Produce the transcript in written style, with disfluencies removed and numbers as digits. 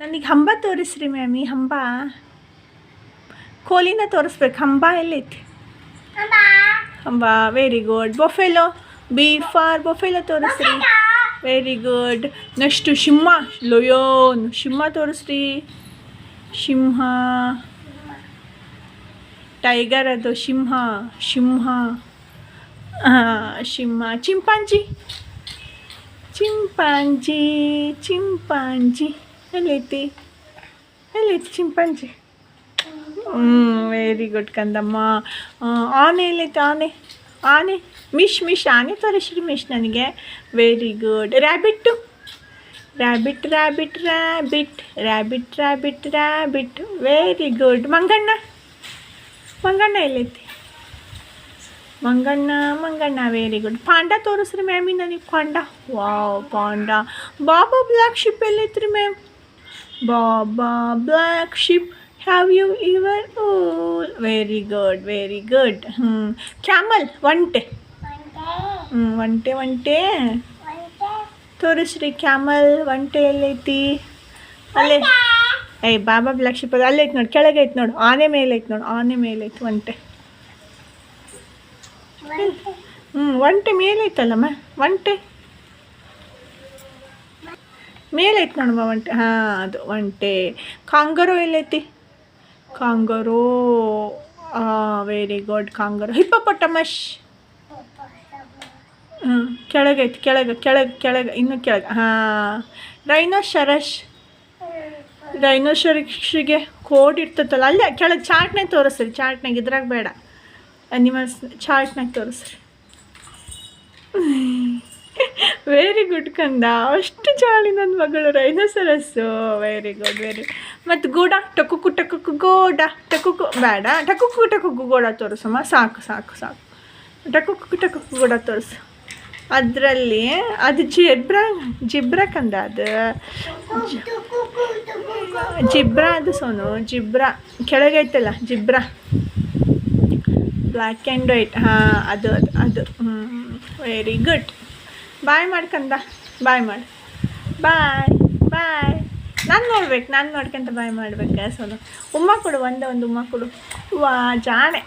ನನಗೆ ಹಂಬ ತೋರಿಸ್ರಿ ಮ್ಯಾಮಿ. ಹಂಬ ಕೋಲಿನ ತೋರಿಸ್ಬೇಕು. ಹಂಬ ಎಲ್ಲೈತಿ? ಹಂಬ. Very good. Buffalo. B for buffalo ತೋರಿಸ್ರಿ. Very good. ನೆಕ್ಸ್ಟು ಸಿಂಹ. ಲಯೋನ್. ಸಿಂಹ ತೋರಿಸ್ರಿ. ಸಿಂಹ. ಟೈಗರ್ ಅದು. ಸಿಂಹ. ಸಿಂಹ. ಸಿಂಹ. ಚಿಂಪಾಂಜಿ. ಚಿಂಪಾಂಜಿ. ಚಿಂಪಾಂಜಿ ಎಲ್ಲೈತಿ? ಎಲ್ಲೈತಿ ಚಿಂಪಾಂಜಿ? ವೆರಿ ಗುಡ್ ಕಂದಮ್ಮ. ಆನೆ ಎಲ್ಲೈತೆ? ಆನೆ. ಆನೆ. ಮಿಶ್ ಆನೆ ತೋರಿಸ್ರಿ ಮಿಶ್ ನನಗೆ. Very good. Rabbit. Rabbit rabbit rabbit rabbit rabbit rabbit. Very good. ಮಂಗಣ್ಣ. ಮಂಗಣ್ಣ ಎಲ್ಲೈತಿ? ಮಂಗಣ್ಣ. Very good. ಪಾಂಡ ತೋರಿಸ್ರಿ ಮ್ಯಾಮಿ ನನಗೆ. ಪಾಂಡ. Wow panda. ಬಾಬಾ ಬ್ಲ್ಯಾಕ್ ಶಿಪ್ ಎಲ್ಲೈತ್ರಿ ma'am? Baa black sheep. Have you ever wool. Very good. Very good. Camel. ಒಂಟೆ. ಒಂಟೆ ತೋರಿಸ್ರಿ. ಕ್ಯಾಮಲ್. ಒಂಟೆ ಎಲ್ಲೈತಿ? ಅಲ್ಲೇ. ಬಾಬಾ ಬ್ಲ್ಯಾಕ್ ಶಿಪ್ ಅದು ಅಲ್ಲೈತೆ ನೋಡಿ. ಕೆಳಗೈತೆ ನೋಡು. ಆನೆ ಮೇಲೈತೆ ನೋಡು. ಆನೆ ಮೇಲೈತೆ ಒಂಟೆ. ಒಂಟೆ ಮೇಲೈತಲ್ಲಮ್ಮ. ಒಂಟೆ ಮೇಲೈತೆ ನೋಡಮ್ಮ ಒಂಟೆ. ಅದು ಒಂಟೆ. ಕಾಂಗರೋ ಎಲ್ಲೈತಿ? Kangaroo. Very good. Kangaroo. Hippopotamus. ಕೆಳಗೈತೆ. ಕೆಳಗೆ ಇನ್ನೂ ಕೆಳಗೆ. ರೈನೋಸರಸ್. ರೈನೋಸರಸ್ಸಿಗೆ ಕೋಡ್ ಇರ್ತೈತಲ್ಲ ಅಲ್ಲೇ ಕೆಳಗೆ. ಚಾರ್ಟ್ನಾಗ ತೋರಿಸ್ರಿ. ಚಾರ್ಟ್ನಾಗ ಇದ್ರಾಗ ಬೇಡ. ಅನಿಮಲ್ಸ್ ಚಾರ್ಟ್ನಾಗ ತೋರಿಸ್ರಿ. ವೆರಿ ಗುಡ್ ಕಂದ. ಅಷ್ಟು ಜಾಲಿ ನನ್ನ ಮಗಳು. ರೈನೋಸರಸ್ಸು. Very good. ವೆರಿ. ಮತ್ತು ಗೂಡ. ಟಕುಕು ಗೋಡ. ಟಕುಕು ಬೇಡ. ಟಕುಕು ಗೋಡ ತೋರಿಸಮ್ಮ. ಸಾಕು. ಟಕುಕು ಗೋಡ ತೋರಿಸು. ಅದರಲ್ಲಿ ಅದು ಜಿಬ್ರಾ ಕಂದ. ಅದು ಜಿಬ್ರಾ. ಅದು ಸೋನು ಜಿಬ್ರಾ. ಕೆಳಗೈತಲ್ಲ ಜಿಬ್ರಾ. Black and white. ಅದು. Very good. ಬಾಯ್ ಮಾಡ್ಕಂದ. ಬಾಯ್ ಮಾಡಿ. ಬಾಯ್. ನಾನು ನೋಡ್ಬೇಕು. ನಾನು ನೋಡ್ಕೊಂತ ಬಾಯ್ ಮಾಡ್ಬೇಕಾ ಸೋನು? ಉಮ್ಮ ಕೊಡು. ಒಂದು ಉಮ್ಮ ಕೊಡು. ವಾ ಜಾಣೆ.